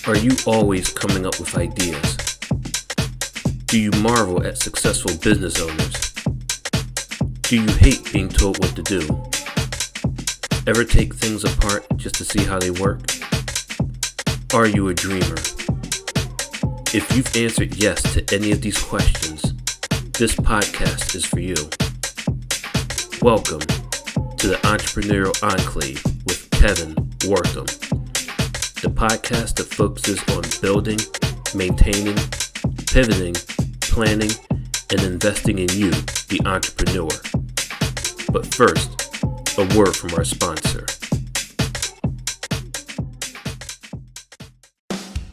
Are you always coming up with ideas? Do you marvel at successful business owners? Do you hate being told what to do? Ever take things apart just to see how they work? Are you a dreamer? If you've answered yes to any of these questions, this podcast is for you. Welcome to the Entrepreneurial Enclave with Kevin Wortham, the podcast that focuses on building, maintaining, pivoting, planning, and investing in you, the entrepreneur. But first, a word from our sponsor.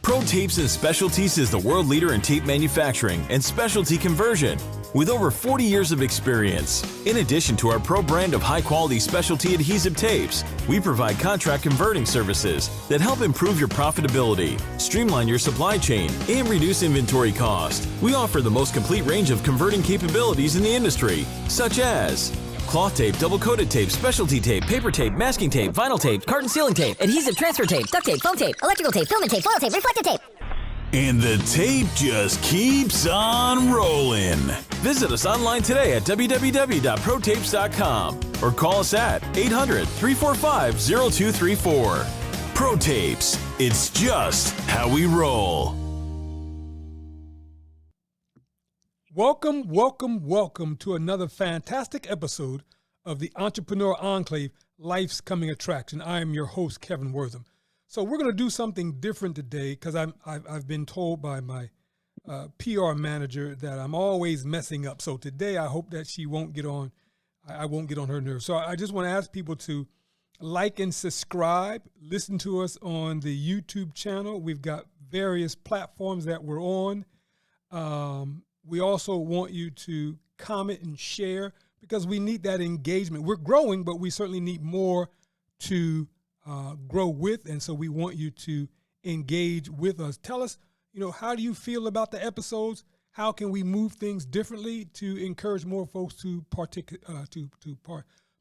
Pro Tapes and Specialties is the world leader in tape manufacturing and specialty conversion with over 40 years of experience. In addition to our pro brand of high-quality specialty adhesive tapes, we provide contract converting services that help improve your profitability, streamline your supply chain, and reduce inventory cost. We offer the most complete range of converting capabilities in the industry, such as cloth tape, double-coated tape, specialty tape, paper tape, masking tape, vinyl tape, carton sealing tape, adhesive transfer tape, duct tape, foam tape, electrical tape, filament tape, foil tape, reflective tape. And the tape just keeps on rolling. Visit us online today at www.protapes.com or call us at 800-345-0234. Pro Tapes, it's just how we roll. Welcome to another fantastic episode of the Entrepreneur Enclave, Life's Coming Attraction. I am your host, Kevin Wortham. So we're going to do something different today because I've been told by my PR manager that I'm always messing up. So today I hope that she won't get on, I won't get on her nerves. So I just want to ask people to like and subscribe, listen to us on the YouTube channel. We've got various platforms that we're on. We also want you to comment and share because we need that engagement. We're growing, but we certainly need more to grow with. And so we want you to engage with us. Tell us, how do you feel about the episodes? How can we move things differently to encourage more folks to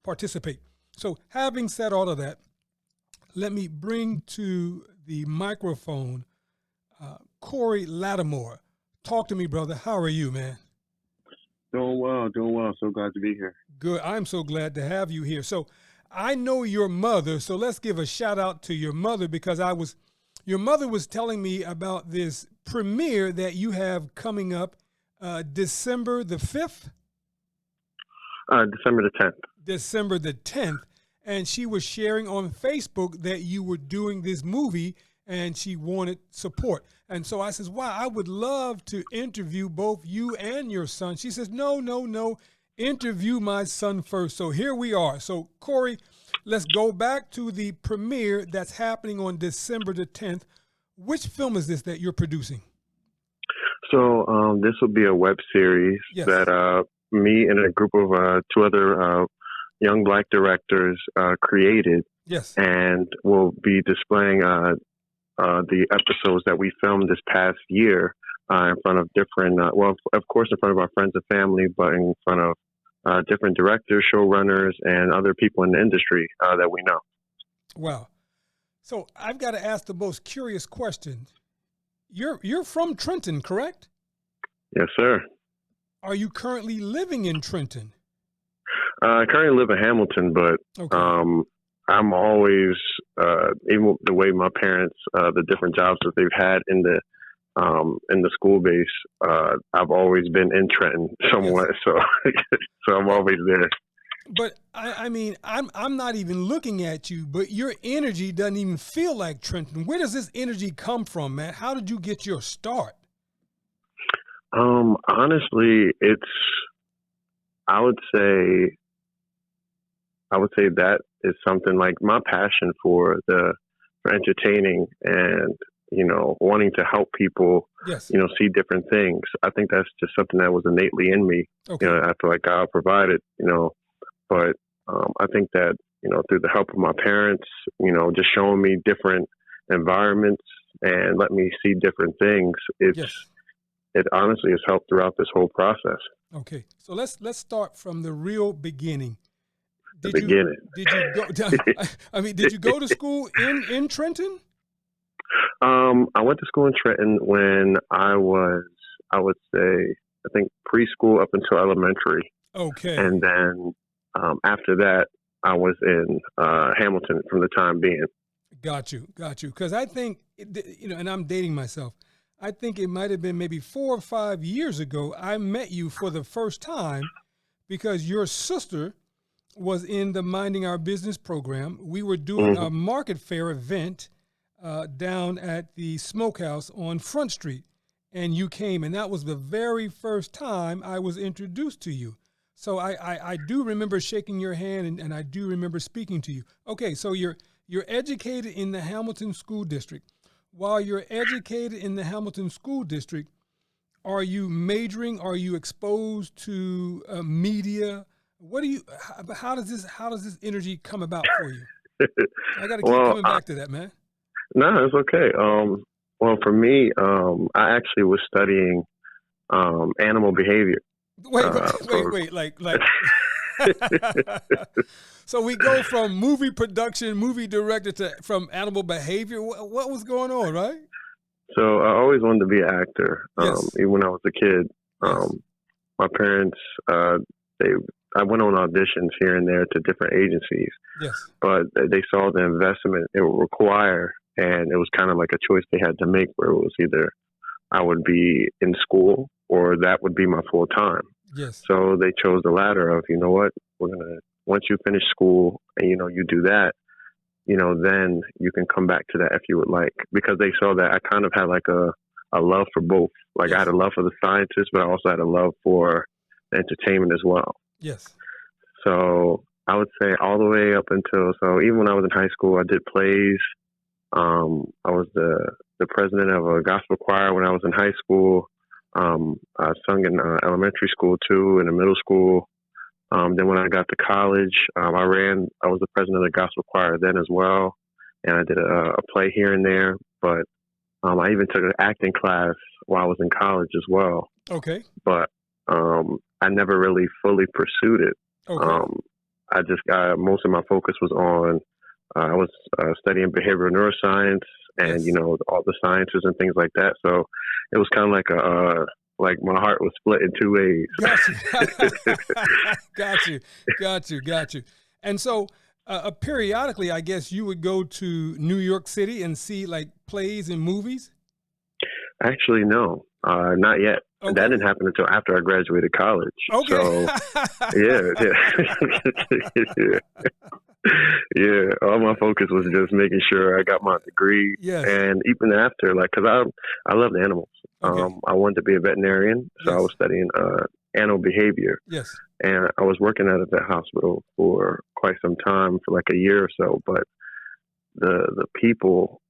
participate? So having said all of that, let me bring to the microphone Corey Laramore. Talk to me, brother. How are you, man? Doing well. So glad to be here. Good. I'm so glad to have you here. So I know your mother, so let's give a shout out to your mother because your mother was telling me about this premiere that you have coming up December the 5th? December the 10th. December the 10th. And she was sharing on Facebook that you were doing this movie and she wanted support. And so I says, wow, I would love to interview both you and your son. She says, no, interview my son first. So here we are. So Corey, let's go back to the premiere that's happening on December the 10th. Which film is this that you're producing? So this will be a web series that me and a group of two other young Black directors created. Yes. And we'll be displaying the episodes that we filmed this past year in front of different, of course, in front of our friends and family, but in front of different directors, showrunners, and other people in the industry that we know. Wow. So I've got to ask the most curious question. You're from Trenton, correct? Yes, sir. Are you currently living in Trenton? I currently live in Hamilton, but okay. I'm always, even the way my parents, the different jobs that they've had in the school base, I've always been in Trenton somewhat. Yes. So I'm always there. But I mean, I'm not even looking at you, but your energy doesn't even feel like Trenton. Where does this energy come from, man? How did you get your start? Honestly, I would say that is something like my passion for entertaining and, wanting to help people, yes. See different things. I think that's just something that was innately in me. Okay. I feel like God provided, but I think that, through the help of my parents, just showing me different environments and let me see different things, it honestly has helped throughout this whole process. Okay. So let's start from the real beginning. Did you go? I mean, did you go to school in Trenton? I went to school in Trenton when I was, I would say, I think preschool up until elementary. Okay. And then after that, I was in Hamilton from the time being. Got you. Because I think, and I'm dating myself, I think it might have been maybe 4 or 5 years ago, I met you for the first time because your sister was in the Minding Our Business program. We were doing a market fair event down at the Smokehouse on Front Street, and you came, and that was the very first time I was introduced to you. So I do remember shaking your hand, and I do remember speaking to you. Okay, so you're educated in the Hamilton School District. While you're educated in the Hamilton School District, are you majoring? Are you exposed to media? How does this energy come about for you? I got to keep coming back to that, man. No, it's okay. Well, for me, I actually was studying animal behavior. Wait, like. So we go from movie production, movie director from animal behavior. What was going on, right? So I always wanted to be an actor, even when I was a kid. My parents, I went on auditions here and there to different agencies, but they saw the investment it would require, and it was kind of like a choice they had to make, where it was either I would be in school or that would be my full time. Yes. So they chose the latter of, you know what, once you finish school and, you do that, then you can come back to that if you would like, because they saw that I kind of had like a love for both. Like I had a love for the sciences, but I also had a love for entertainment as well. Yes. So I would say all the way up until, so even when I was in high school, I did plays. I was the president of a gospel choir when I was in high school. I sung in elementary school too, in the middle school. Then when I got to college, I was the president of the gospel choir then as well. And I did a play here and there, but I even took an acting class while I was in college as well. Okay. But I never really fully pursued it. Okay. I just most of my focus was on, I was studying behavioral neuroscience and, all the sciences and things like that. So it was kind of like my heart was split in two ways. Got you. And so periodically, I guess you would go to New York City and see like plays and movies? Actually, no, not yet. Okay. That didn't happen until after I graduated college. Okay. So, yeah. All my focus was just making sure I got my degree. Yes. And even after, because I loved animals. Okay. I wanted to be a veterinarian, so I was studying animal behavior. Yes. And I was working at a vet hospital for quite some time, for like a year or so. But the people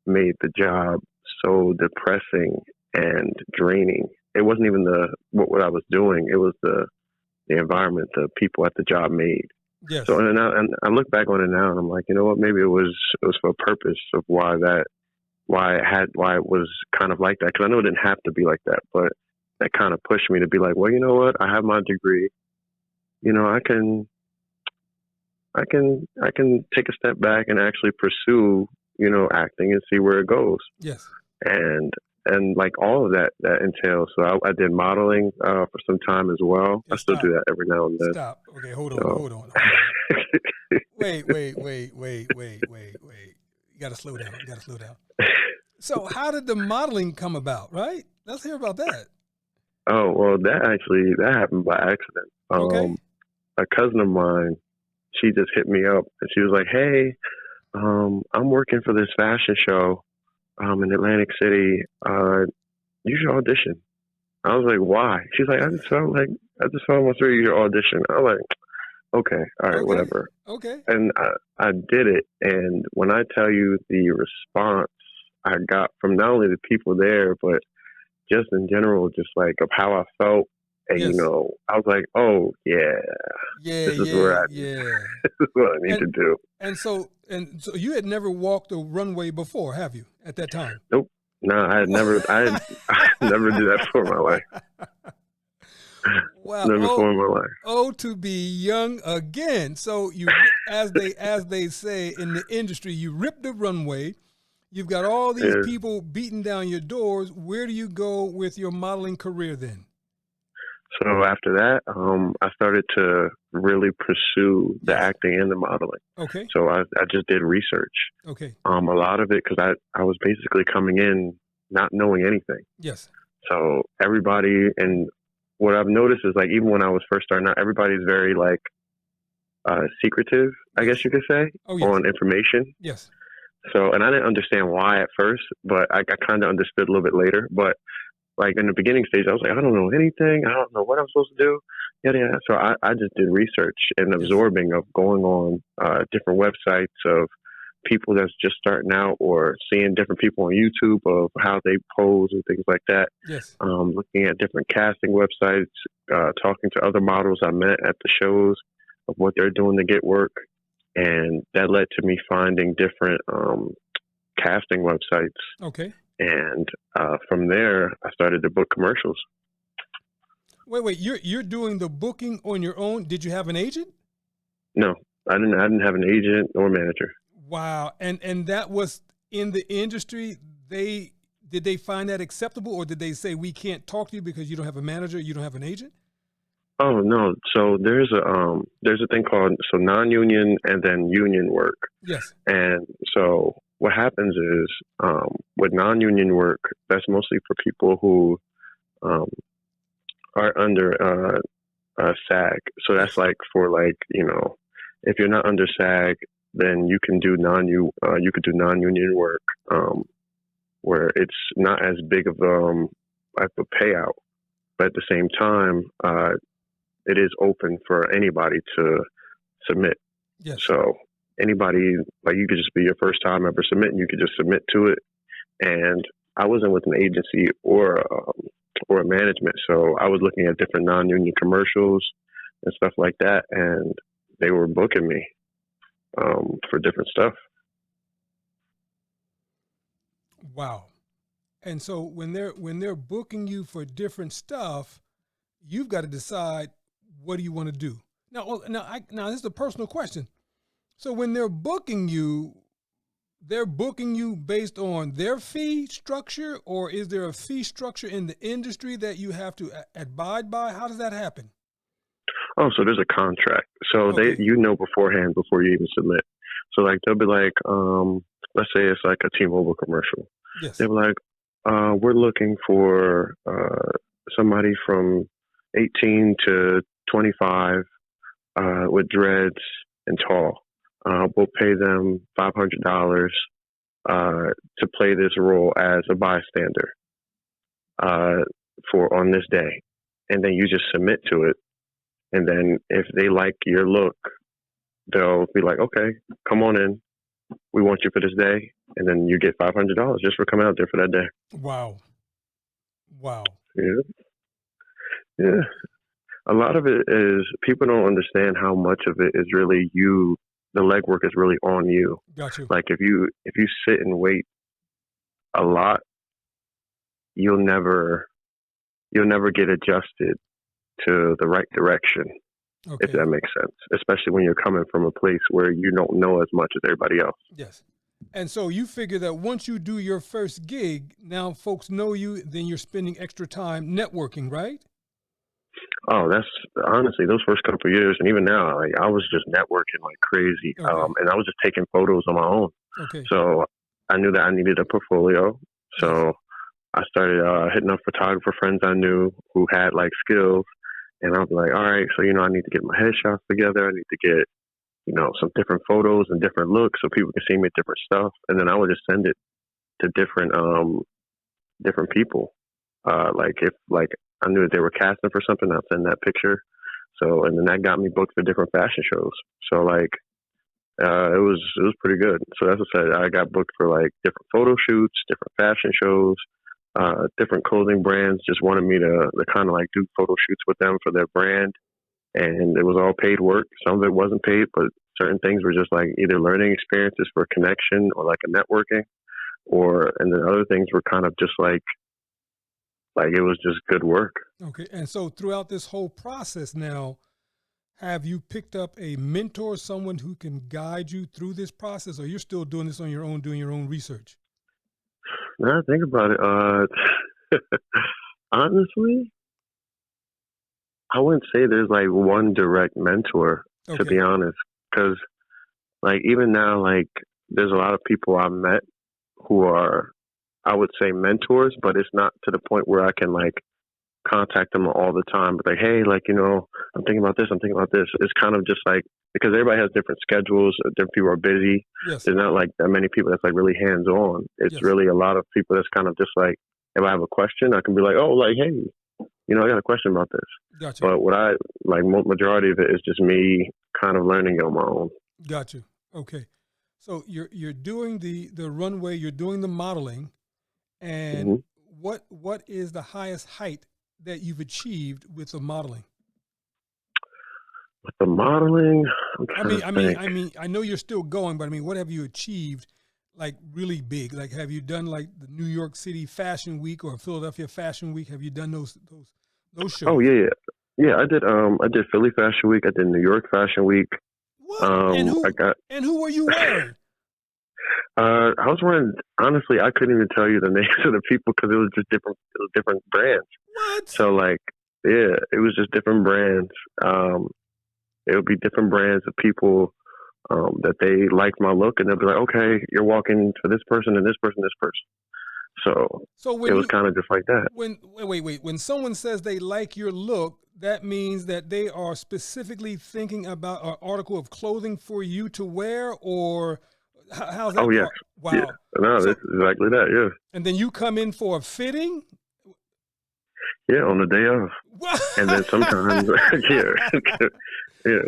made the job so depressing and draining. It wasn't even what I was doing. It was the environment the people at the job made. Yes. So and I look back on it now and I'm like, you know what? Maybe it was for a purpose of why it was kind of like that. Because I know it didn't have to be like that, but that kind of pushed me to be like, well, you know what? I have my degree. I can take a step back and actually pursue, acting and see where it goes. Yes. And like all of that entails. So I did modeling for some time as well. Yeah, I still do that every now and then. Stop. Okay, hold on. Wait. You gotta slow down. So how did the modeling come about, right? Let's hear about that. Oh, well, that happened by accident. Okay. A cousin of mine, she just hit me up and she was like, hey, I'm working for this fashion show in Atlantic City. You should audition. I was like, why? She's like, I just felt my story, you should audition. I was like, okay, all right, whatever. Okay. And I did it. And when I tell you the response I got from not only the people there, but just in general, just like of how I felt. And, I was like, oh, this is what I need to do. And so you had never walked a runway before, have you, at that time? Nope. No, I had never did that before in my life. Wow. Never before in my life. Oh, to be young again. So you, as they say in the industry, you ripped the runway. You've got all these Yeah. people beating down your doors. Where do you go with your modeling career then? So after that, I started to really pursue the Yes. acting and the modeling. Okay. So I just did research. Okay. A lot of it, because I was basically coming in not knowing anything. Yes. So everybody, and what I've noticed is, like, even when I was first starting out, everybody's very, like, secretive, I guess you could say, Oh, yes. on information. Yes. So, and I didn't understand why at first, but I kind of understood a little bit later. But like in the beginning stage, I was like, I don't know anything. I don't know what I'm supposed to do. Yeah. So I just did research and absorbing of going on different websites of people that's just starting out, or seeing different people on YouTube of how they pose and things like that. Yes. Looking at different casting websites, talking to other models I met at the shows of what they're doing to get work. And that led to me finding different casting websites. Okay. And from there, I started to book commercials. Wait. You're doing the booking on your own. Did you have an agent? No, I didn't have an agent or manager. Wow. And that was in the industry. Did they find that acceptable, or did they say we can't talk to you because you don't have a manager, you don't have an agent? Oh no! So there's a thing called non-union and then union work. Yes. And so what happens is with non-union work, that's mostly for people who are under SAG. So that's like for, like, you know, if you're not under SAG, then you can do non-union work where it's not as big of like a payout, but at the same time, it is open for anybody to submit. Yes. So anybody, like, you could just be your first time ever submitting, you could just submit to it. And I wasn't with an agency or a management, so I was looking at different non-union commercials and stuff like that, and they were booking me for different stuff. Wow. And so when they're booking you for different stuff, you've got to decide, what do you want to do? Now this is a personal question. So when they're booking you based on their fee structure, or is there a fee structure in the industry that you have to abide by? How does that happen? Oh, so there's a contract. So Okay. you know beforehand before you even submit. So like they'll be like, let's say it's like a T-Mobile commercial. Yes. They'll be like, we're looking for somebody from 18 to 25 with dreads and tall. We'll pay them $500 to play this role as a bystander for on this day. And then you just submit to it. And then if they like your look, they'll be like, okay, come on in. We want you for this day. And then you get $500 just for coming out there for that day. Wow. Yeah. A lot of it is, people don't understand how much of it is really you. The legwork is really on you. Got you. Like if you sit and wait a lot, you'll never get adjusted to the right direction. Okay. If that makes sense, especially when you're coming from a place where you don't know as much as everybody else. Yes. And so you figure that once you do your first gig, now folks know you, then you're spending extra time networking, right? Oh, that's honestly those first couple of years, and even now, like, I was just networking like crazy, Okay. and I was just taking photos on my own. Okay. So I knew that I needed a portfolio. So I started hitting up photographer friends I knew who had like skills, and I was like, all right, so I need to get my headshots together. I need to get some different photos and different looks so people can see me at different stuff, and then I would just send it to different people. Like if I knew that they were casting for something, I'd send that picture. So, and then that got me booked for different fashion shows. So like, it was pretty good. So that's what I said. I got booked for like different photo shoots, different fashion shows, different clothing brands just wanted me to kind of like do photo shoots with them for their brand. And it was all paid work. Some of it wasn't paid, but certain things were just like either learning experiences for connection or like a networking, and then other things were kind of just like it was just good work. Okay. And so throughout this whole process now, have you picked up a mentor, someone who can guide you through this process, or you're still doing this on your own, doing your own research? Now I think about it, honestly, I wouldn't say there's like one direct mentor, to be honest, because like even now, like there's a lot of people I've met who are, I would say, mentors, but it's not to the point where I can like contact them all the time. But like, hey, like, you know, I'm thinking about this. It's kind of just like, because everybody has different schedules, different people are busy. Yes. There's not like that many people that's like really hands on. It's really a lot of people that's kind of just like, if I have a question, I can be like, oh, like, hey, you know, I got a question about this. Gotcha. But what I like, majority of it is just me kind of learning on my own. Got you. Okay. So you're doing the runway, you're doing the modeling, and what is the highest height that you've achieved with the modeling? With the modeling, I know you're still going, but I mean, what have you achieved like really big? Like, have you done like the New York City Fashion Week or Philadelphia Fashion Week? Have you done those shows? Oh yeah. I did Philly Fashion Week. I did New York Fashion Week. What? And who were you wearing? I was wearing, honestly, I couldn't even tell you the names of the people because it was just different brands. What? So like, yeah, it was just different brands. It would be different brands of people that they liked my look, and they'll be like, okay, you're walking for this person and this person, this person. So it was kind of just like that. When someone says they like your look, that means that they are specifically thinking about an article of clothing for you to wear, or how's that? Oh, yes. Wow. Yeah. No, it's exactly that, yeah. And then you come in for a fitting? Yeah, on the day of. What? And then sometimes, yeah.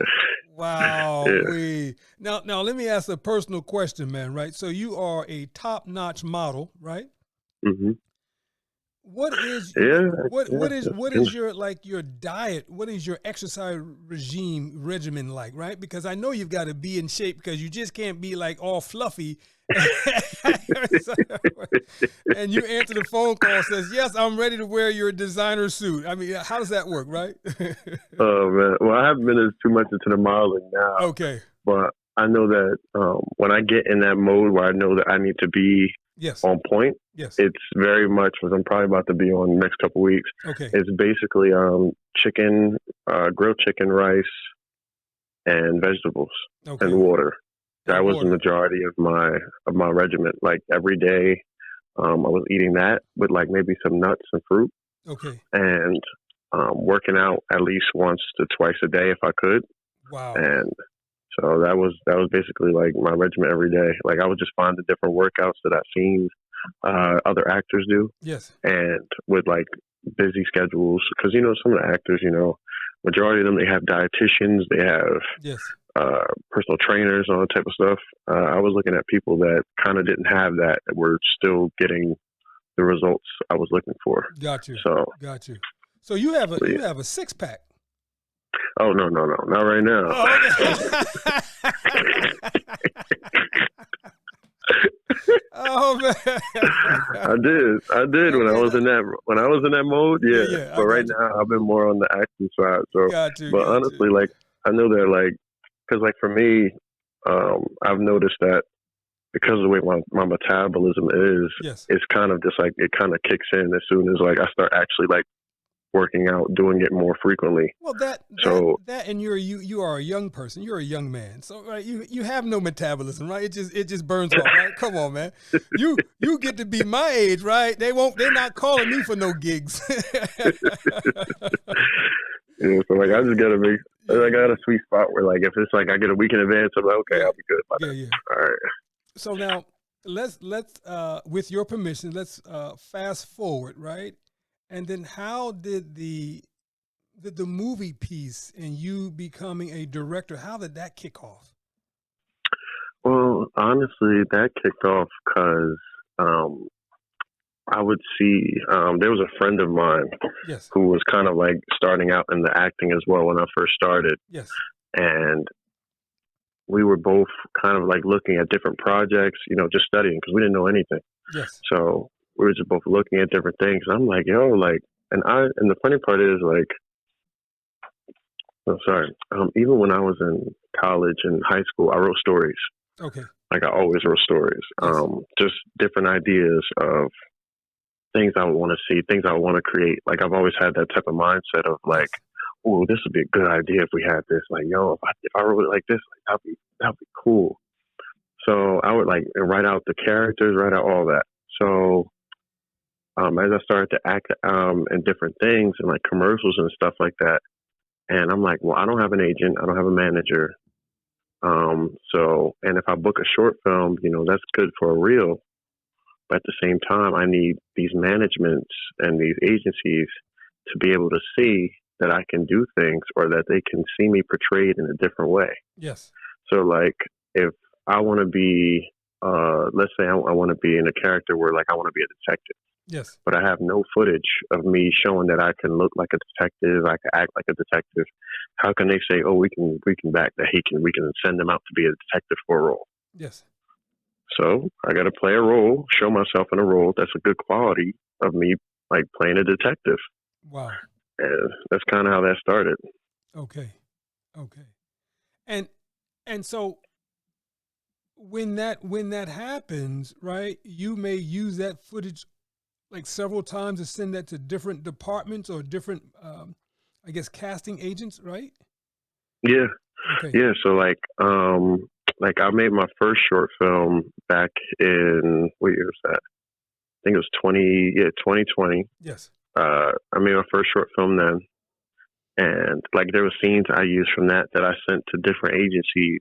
Wow. Yeah. Now let me ask a personal question, man, right? So you are a top-notch model, right? Mm-hmm. What is your like your diet? What is your exercise regimen like, right? Because I know you've got to be in shape because you just can't be like all fluffy. And you answer the phone call, says, yes, I'm ready to wear your designer suit. I mean, how does that work, right? Oh, man. Well, I haven't been too much into the modeling now. Okay. But I know that when I get in that mode where I know that I need to be on point, it's very much what I'm probably about to be on the next couple of weeks. Okay. It's basically chicken, grilled chicken, rice, and vegetables and water. That was the majority of my regimen. Like every day, I was eating that with like maybe some nuts and fruit. Okay. And working out at least once to twice a day if I could. Wow. And so that was basically like my regimen every day. Like I would just find the different workouts that I've seen other actors do. Yes. And with like busy schedules, because you know some of the actors, you know, majority of them, they have dietitians, they have personal trainers, all that type of stuff. I was looking at people that kind of didn't have that were still getting the results I was looking for. Got you. Got you. So you have a six pack. Oh no, not right now. Oh, man. I did when I was in that mode. Yeah. But right now I've been more on the acting side. So, but honestly, like I know that like, because like for me, I've noticed that because of the way my metabolism is, it's kind of just like it kind of kicks in as soon as like I start actually like working out, doing it more frequently. Well, and you are a young person. You're a young man, so right, you have no metabolism, right? It just burns off, right? Come on, man. You get to be my age, right? They're not calling me for no gigs. Yeah, so like I just gotta I got a sweet spot where like if it's like I get a week in advance, I'm like, okay, I'll be good by then. All right. So now let's with your permission, let's fast forward, right? And then how did the movie piece and you becoming a director, how did that kick off? Well, honestly, that kicked off because I would see there was a friend of mine who was kind of like starting out in the acting as well when I first started. Yes. And we were both kind of like looking at different projects, you know, just studying because we didn't know anything. Yes. So we were just both looking at different things. I'm like, yo, like, and the funny part is like, even when I was in college and high school, I wrote stories. Okay. Like I always wrote stories, just different ideas of things I would want to see, things I want to create. Like I've always had that type of mindset of like, oh, this would be a good idea if we had this. Like, yo, if I wrote it like this, like that'd be cool. So I would like write out the characters, write out all that. So as I started to act in different things and like commercials and stuff like that, and I'm like, well, I don't have an agent, I don't have a manager. So, and if I book a short film, you know, that's good for a reel. But at the same time, I need these managements and these agencies to be able to see that I can do things, or that they can see me portrayed in a different way. Yes. So like if I want to be, let's say I want to be in a character where like I want to be a detective. Yes. But I have no footage of me showing that I can look like a detective, I can act like a detective. How can they say, oh, we can back that we can send them out to be a detective for a role? Yes. So I got to play a role, show myself in a role that's a good quality of me, like playing a detective. Wow. And that's kind of how that started. Okay. And so when that happens, right, you may use that footage like several times to send that to different departments or different, I guess, casting agents, right? Yeah. Okay. Yeah. So like I made my first short film back in, what year was that? I think it was 2020. Yes. I made my first short film then. And like there were scenes I used from that I sent to different agencies,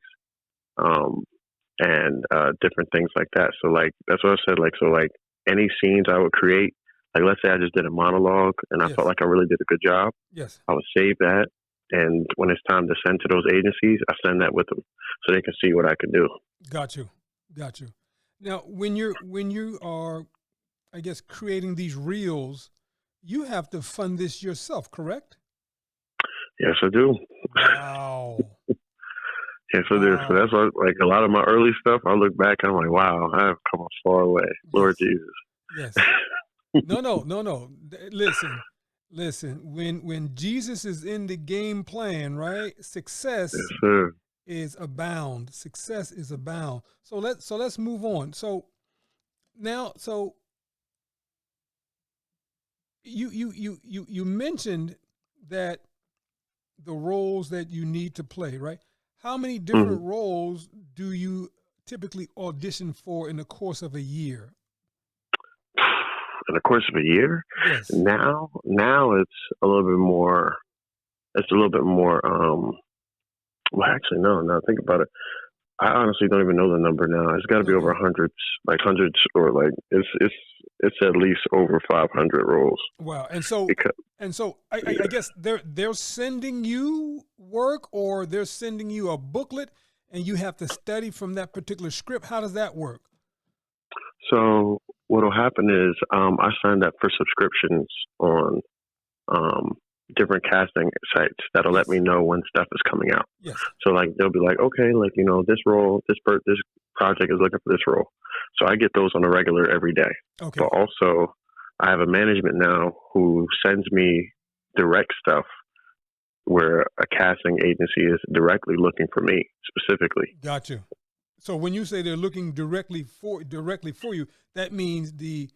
and different things like that. So like, that's what I said. Like, so like any scenes I would create, like let's say I just did a monologue and I felt like I really did a good job. Yes. I would save that. And when it's time to send to those agencies, I send that with them so they can see what I can do. Got you. Now, when you are, I guess, creating these reels, you have to fund this yourself, correct? Yes, I do. Wow. Yes, I do. So that's like a lot of my early stuff. I look back and I'm like, wow, I have come a far way. Yes. Lord Jesus. Yes. No. Listen. When Jesus is in the game plan, right? Success is abound. Success is abound. So let's move on. So now, you mentioned that the roles that you need to play, right? How many different roles do you typically audition for in the course of a year? In the course of a year? Yes. Now it's a little bit more. Well, actually, no. Think about it. I honestly don't even know the number now. It's got to be over hundreds, or like it's at least over 500 roles. Wow. And so I guess they're sending you work, or they're sending you a booklet and you have to study from that particular script. How does that work? So what'll happen is I signed up for subscriptions on different casting sites that'll let me know when stuff is coming out. Yes. So like they'll be like, okay, like, you know, this project is looking for this role. So I get those on a regular every day. Okay. But also I have a management now who sends me direct stuff where a casting agency is directly looking for me specifically. Got you. So when you say they're looking directly for you, that means the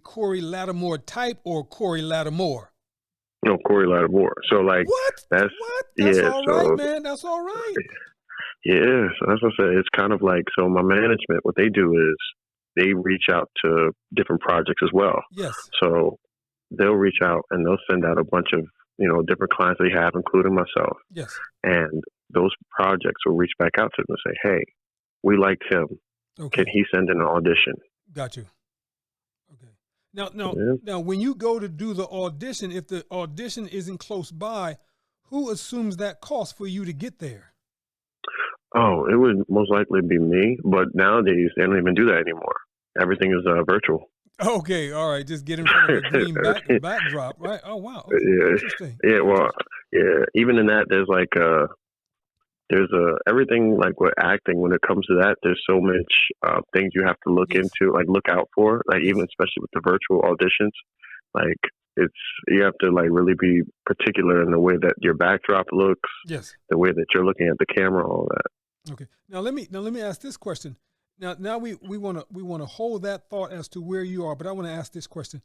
Corey Laramore type or Corey Laramore? No, Corey Laramore. So like That's all right, man. That's all right. Yeah, so that's what I said. It's kind of like, so my management, what they do is they reach out to different projects as well. Yes. So they'll reach out and they'll send out a bunch of, you know, different clients they have, including myself. Yes. And those projects will reach back out to them and say, hey, we liked him. Okay. Can he send in an audition? Got you. Okay. Now, when you go to do the audition, if the audition isn't close by, who assumes that cost for you to get there? Oh, it would most likely be me, but nowadays they don't even do that anymore. Everything is virtual. Okay, all right, just get in front of a green backdrop, right? Oh, wow. Okay. Yeah. Interesting. Yeah, well, yeah. Even in that, there's like everything like with acting. When it comes to that, there's so much things you have to look into, like look out for. Like even especially with the virtual auditions, like you have to like really be particular in the way that your backdrop looks. Yes. The way that you're looking at the camera, all that. Okay. Now let me ask this question. Now we want to hold that thought as to where you are, but I want to ask this question.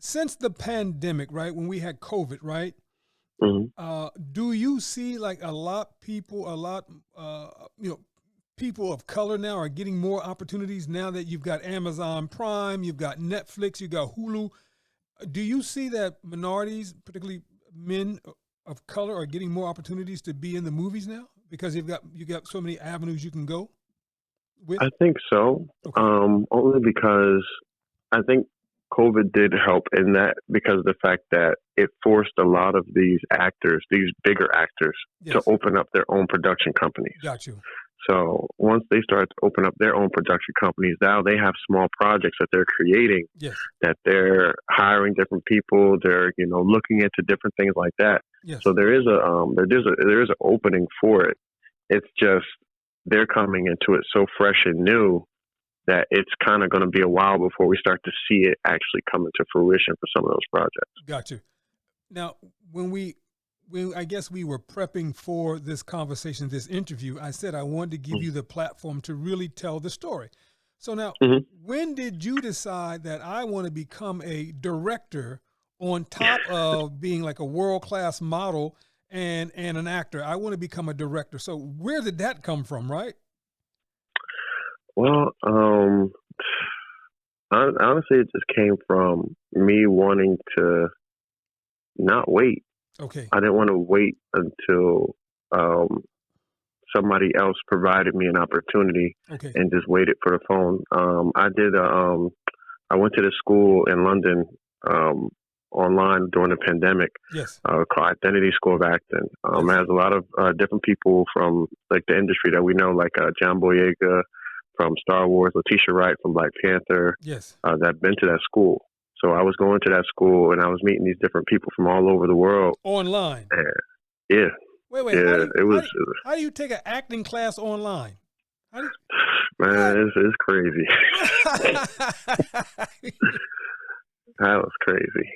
Since the pandemic, right, when we had COVID, right, do you see like people of color now are getting more opportunities now that you've got Amazon Prime, you've got Netflix, you've got Hulu? Do you see that minorities, particularly men of color, are getting more opportunities to be in the movies now because you got so many avenues you can go with? I think so. Okay. Only because I think COVID did help in that, because of the fact that it forced a lot of these actors, these bigger actors, to open up their own production companies. Got you. So once they start to open up their own production companies, now they have small projects that they're creating, that they're hiring different people. They're, looking into different things like that. Yes. So there is an opening for it. It's just they're coming into it so fresh and new that it's kind of going to be a while before we start to see it actually come into fruition for some of those projects. Got you. Now, when I guess we were prepping for this conversation, this interview, I said I wanted to give you the platform to really tell the story. So now, when did you decide that I want to become a director on top of being like a world-class model and an actor? I want to become a director. So where did that come from, right? Well, honestly, it just came from me wanting to not wait. Okay. I didn't want to wait until somebody else provided me an opportunity and just waited for the phone. I went to this school in London online during the pandemic called Identity School of Acting. It has a lot of different people from like the industry that we know, like John Boyega from Star Wars, Letitia Wright from Black Panther, that have been to that school. So I was going to that school and I was meeting these different people from all over the world. Online? Yeah. Wait. Yeah, how do you take an acting class online? Man, it's crazy. That was crazy.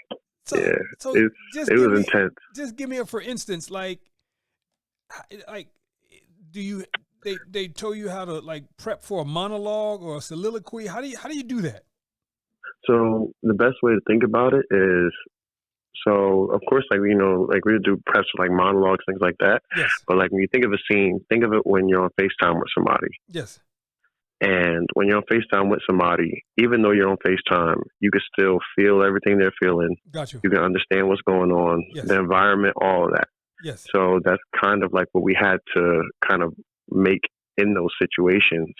So it was intense. Just give me for instance, like do you they tell you how to like prep for a monologue or a soliloquy? How do you do that? So the best way to think about it is, so of course, like we do preps like monologues, things like that. Yes. But like when you think of a scene, think of it when you're on FaceTime with somebody. Yes. And when you're on FaceTime with somebody, even though you're on FaceTime, you can still feel everything they're feeling. Got you. You can understand what's going on, the environment, all of that. Yes. So that's kind of like what we had to kind of make in those situations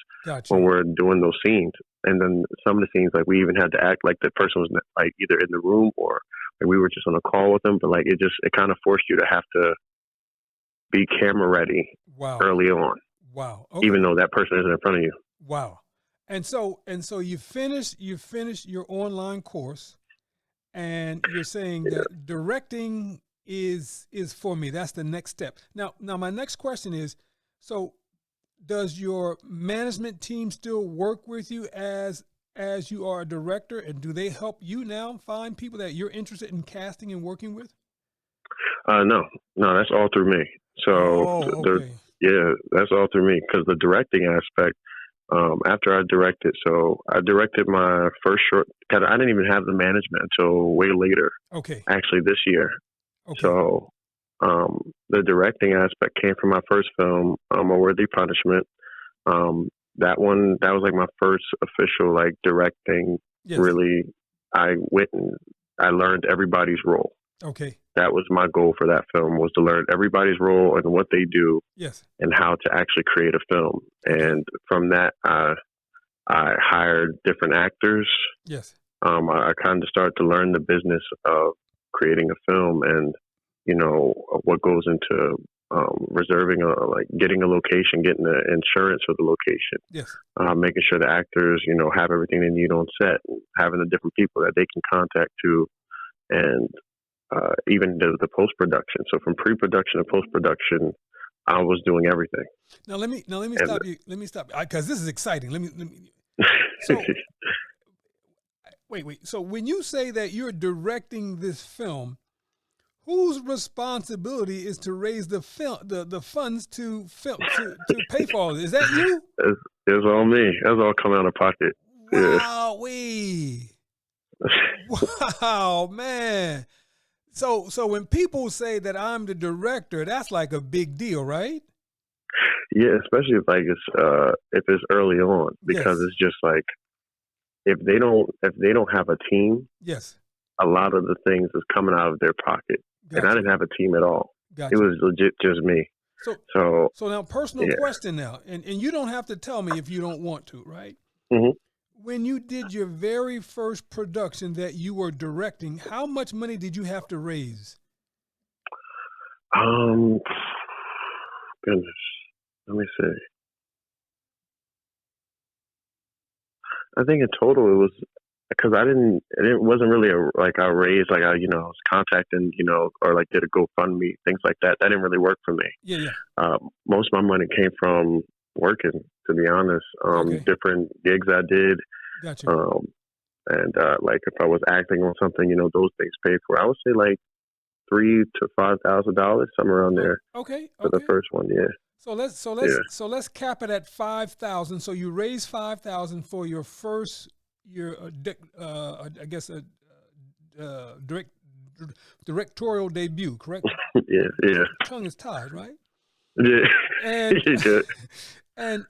when we're doing those scenes. And then some of the scenes, like we even had to act like the person was like either in the room or like we were just on a call with them. But like it kind of forced you to have to be camera ready early on. Wow. Okay. Even though that person isn't in front of you. Wow. And so you finish your online course, and you're saying that directing is for me. That's the next step. Now my next question is, so does your management team still work with you as you are a director, and do they help you now find people that you're interested in casting and working with? No, that's all through me. So that's all through me, because the directing aspect, after I directed my first short, I didn't even have the management until way later. Okay. Actually this year. Okay. So the directing aspect came from my first film, A Worthy Punishment. That was like my first official like directing. Yes. Really, I went and I learned everybody's role. Okay. That was my goal for that film, was to learn everybody's role and what they do. Yes. And how to actually create a film. And from that, I hired different actors. Yes. I kind of started to learn the business of creating a film and, what goes into reserving, getting a location, getting the insurance for the location. Yes. Making sure the actors, have everything they need on set, and having the different people that they can contact to, and even the post-production. So from pre-production to post-production, I was doing everything. Now let me stop you. Let me stop, because this is exciting. Let me. So, wait. So when you say that you're directing this film, whose responsibility is to raise the funds to pay for all of it? Is that you? It was all me. That was all coming out of pocket. Wow, wow, man. So when people say that I'm the director, that's like a big deal, right? Yeah, especially if it's early on, because it's just like if they don't have a team, yes, a lot of the things is coming out of their pocket. Gotcha. And I didn't have a team at all. Gotcha. It was legit just me. So now, personal question now, and you don't have to tell me if you don't want to, right? Mm-hmm. When you did your very first production that you were directing, how much money did you have to raise? Goodness, let me see. I think in total it was because it wasn't really I raised I was contacting or like did a GoFundMe, things like that. That didn't really work for me. Yeah. Most of my money came from working, to be honest. Different gigs I did. Gotcha. And like if I was acting on something, those things paid for. I would say like $3,000 to $5,000, somewhere around there. Okay. For the first one, yeah. So let's cap it at 5,000. So you raise 5,000 for your first directorial debut, correct? Yeah. Tongue is tied, right? Yeah. And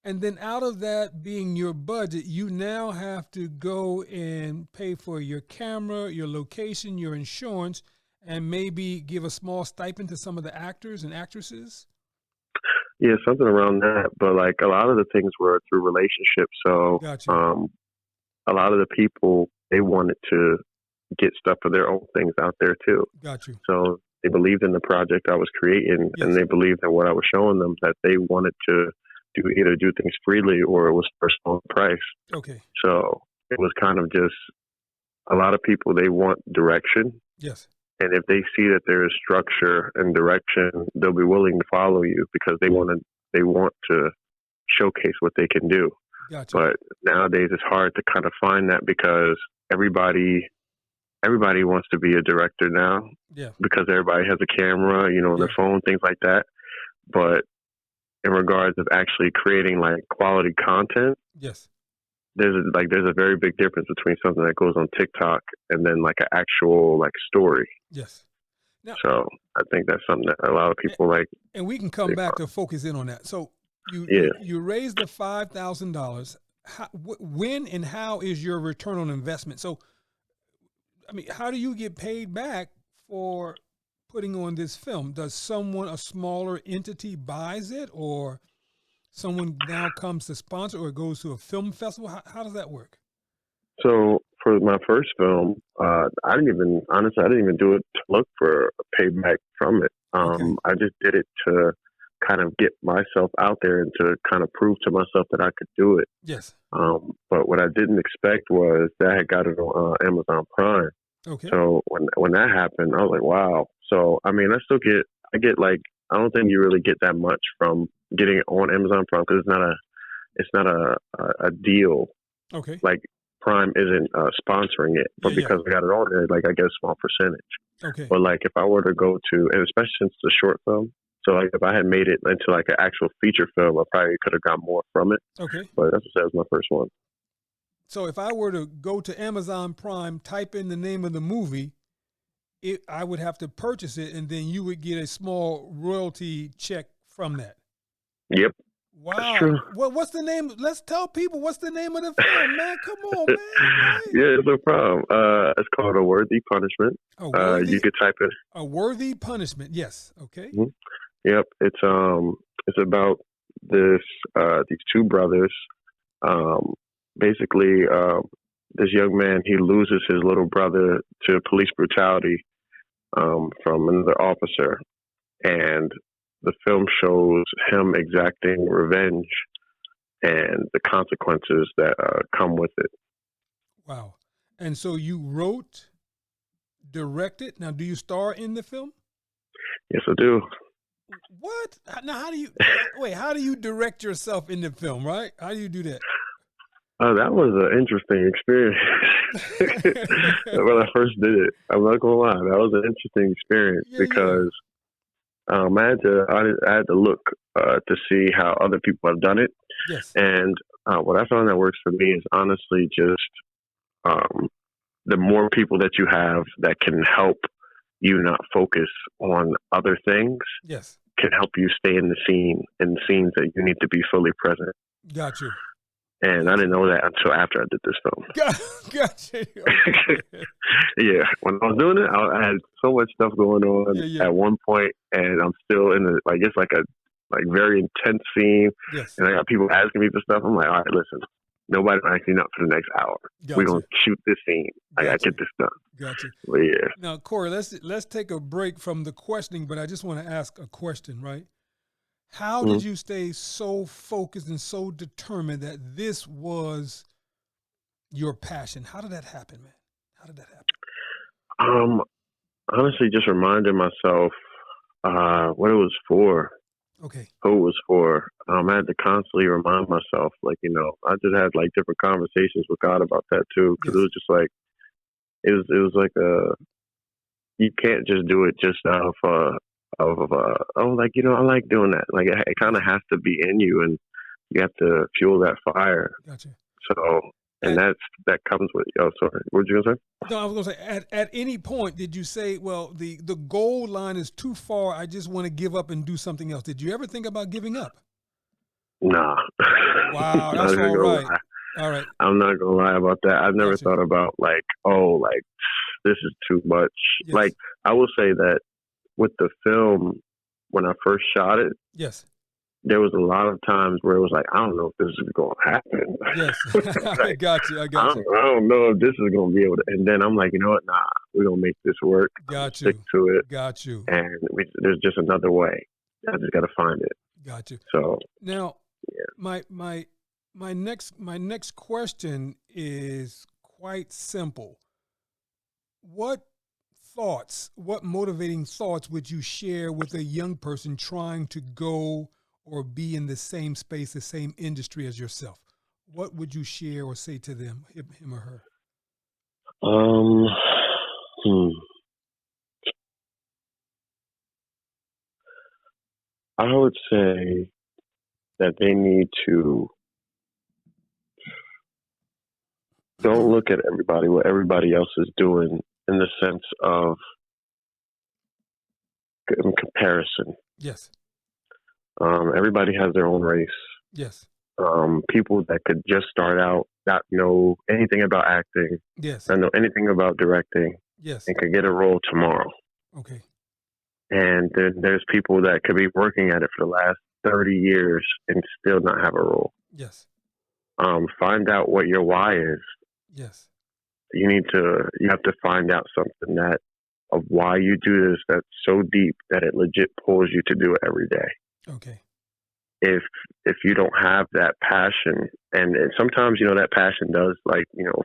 and then out of that being your budget, you now have to go and pay for your camera, your location, your insurance, and maybe give a small stipend to some of the actors and actresses? Yeah, something around that. But like a lot of the things were through relationships. So Gotcha. A lot of the people, they wanted to get stuff for their own things out there too. Got you. So they believed in the project I was creating, and they believed in what I was showing them, that they wanted to either do things freely or it was for a small price. Okay. So it was kind of just a lot of people, they want direction. Yes. And if they see that there is structure and direction, they'll be willing to follow you because they want to showcase what they can do. Gotcha. But nowadays it's hard to kind of find that because everybody wants to be a director now. Yeah. Because everybody has a camera, on their phone, things like that. But in regards of actually creating like quality content, yes, there's a very big difference between something that goes on TikTok and then like an actual like story. Yes. Now, so I think that's something that a lot of people like. And we can come back to focus in on that. So you raised the $5,000. When and how is your return on investment? So, I mean, how do you get paid back for putting on this film? Does a smaller entity buys it, or someone now comes to sponsor, or it goes to a film festival? How does that work? So for my first film, I didn't even do it to look for a payback from it. I just did it to kind of get myself out there and to kind of prove to myself that I could do it. Yes. But what I didn't expect was that I had got it on Amazon Prime. Okay. So when that happened, I was like, wow. So I mean, I get like, I don't think you really get that much from getting it on Amazon Prime because it's not a deal. Okay. Like Prime isn't sponsoring it, but because I got it on there, like I get a small percentage. Okay. But like if I were to go to, and especially since it's a short film, so like if I had made it into like an actual feature film, I probably could have got more from it. Okay. But that's what was my first one. So if I were to go to Amazon Prime, type in the name of the movie, I would have to purchase it, and then you would get a small royalty check from that. Yep. Wow. That's true. Well, what's the name? Let's tell people what's the name of the film, man. Come on, man. Right? Yeah, no problem. It's called A Worthy Punishment. You could type it. A Worthy Punishment. Yes. Okay. Mm-hmm. Yep. It's about these two brothers. Basically, this young man, he loses his little brother to police brutality from another officer, and the film shows him exacting revenge and the consequences that come with it. Wow. And so you wrote, directed. Now, do you star in the film? Yes, I do. What? Now, how do you direct yourself in the film, right? How do you do that? That was an interesting experience when I first did it. I'm not going to lie. That was an interesting experience because I had to look to see how other people have done it, Yes. and what I found that works for me is honestly just the more people that you have that can help you not focus on other things Yes. can help you stay in the scenes that you need to be fully present. Got you. And I didn't know that until after I did this film. Got you. Okay. Yeah, when I was doing it, I had so much stuff going on at one point, and I'm still in it's like a very intense scene, Yes. and I got people asking me for stuff. I'm like, all right, listen, nobody asking up for the next hour. We're gonna shoot this scene. I gotta get this done. Got you. But yeah. Now, Corey, let's take a break from the questioning, but I just want to ask a question, right? How did you stay so focused and so determined that this was your passion? How did that happen, man? How did that happen? Honestly, just reminding myself what it was for. Okay. Who it was for. I had to constantly remind myself, I just had different conversations with God about that too, because it was just it was like you can't just do it just out of I like doing that. It kind of has to be in you, and you have to fuel that fire. Gotcha. So, and that comes with. Oh, sorry. What were you gonna say? No, I was gonna say. At any point, did you say, "Well, the goal line is too far. I just want to give up and do something else"? Did you ever think about giving up? Nah. Wow, that's all right. All right. I'm not gonna lie about that. I've never thought about this is too much. Yes. I will say that with the film, when I first shot it, yes, there was a lot of times where it was I don't know if this is going to happen. Yes, I got you. I don't know if this is going to be able to. And then I'm like, you know what? Nah, we're going to make this work. Got you. Stick to it. Got you. And there's just another way. I just got to find it. Got you. So now, my next question is quite simple. What motivating thoughts would you share with a young person trying to go or be in the same space, the same industry as yourself? What would you share or say to them, him or her? I would say that they need to don't look at what everybody else is doing in the sense of in comparison. Yes. Everybody has their own race. Yes. People that could just start out, not know anything about acting, yes, not know anything about directing, yes, and could get a role tomorrow. Okay. And then there's people that could be working at it for the last 30 years and still not have a role. Yes. Find out what your why is. Yes. You have to find out something of why you do this that's so deep that it legit pulls you to do it every day. Okay. If you don't have that passion, and sometimes that passion does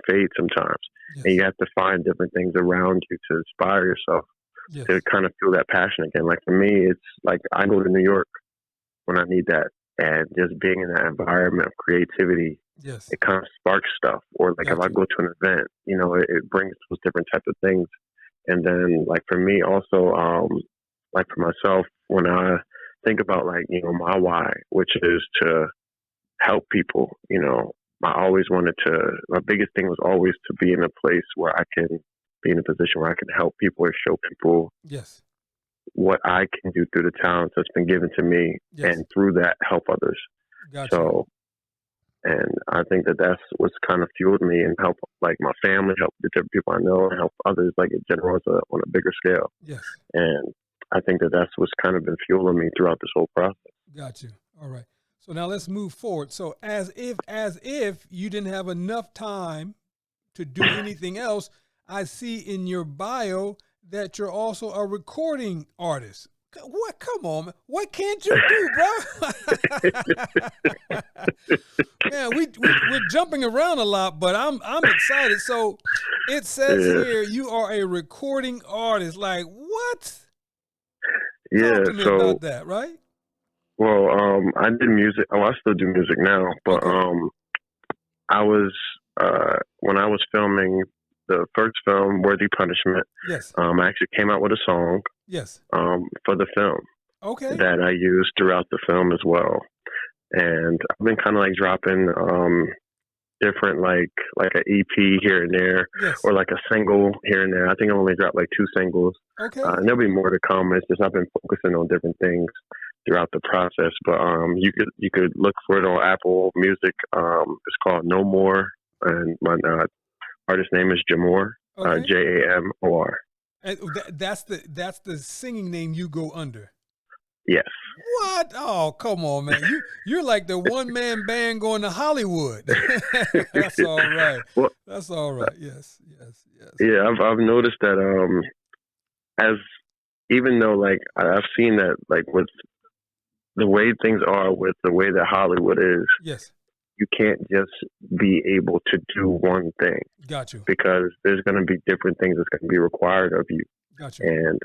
fade sometimes, yes, and you have to find different things around you to inspire yourself, yes, to kind of feel that passion again. Like for me, it's I go to New York when I need that, and just being in that environment of creativity, yes, it kind of sparks stuff. Or if I go to an event, it brings those different types of things. And then for me also, for myself, when I think about my why, which is to help people, my biggest thing was always to be in a place where I can be in a position where I can help people or show people yes, what I can do through the talents that's been given to me, yes, and through that help others. Gotcha. So, and I think that's what's kind of fueled me and help my family, help the different people I know, and help others in general on a bigger scale. Yes. And I think that's what's kind of been fueling me throughout this whole process. Got you. All right. So now let's move forward. So as if you didn't have enough time to do anything else, I see in your bio that you're also a recording artist. What? Come on, man. What can't you do, bro? Man, we're jumping around a lot, but I'm excited. So it says here you are a recording artist. What? Yeah. Talk to me about that, right? Well, I did music. Oh, I still do music now, but I was when I was filming the first film, Worthy Punishment. Yes. I actually came out with a song. Yes. For the film. that I use throughout the film as well. And I've been kind of like dropping different like an EP here and there, or like a single here and there. I think I only dropped like 2 singles. And there'll be more to come. It's just I've been focusing on different things throughout the process. But you could look for it on Apple Music. It's called No More, and my artist name is Jamor, Jamor. And that's the singing name you go under. Yes. What? Oh, come on, man! You're like the one-man band going to Hollywood. That's all right. Well, that's all right. Yes. Yeah, I've noticed that as even though like I've seen that like with the way things are with the way that Hollywood is, you can't just be able to do one thing. Got you. Because there's going to be different things that's going to be required of you. Got you. And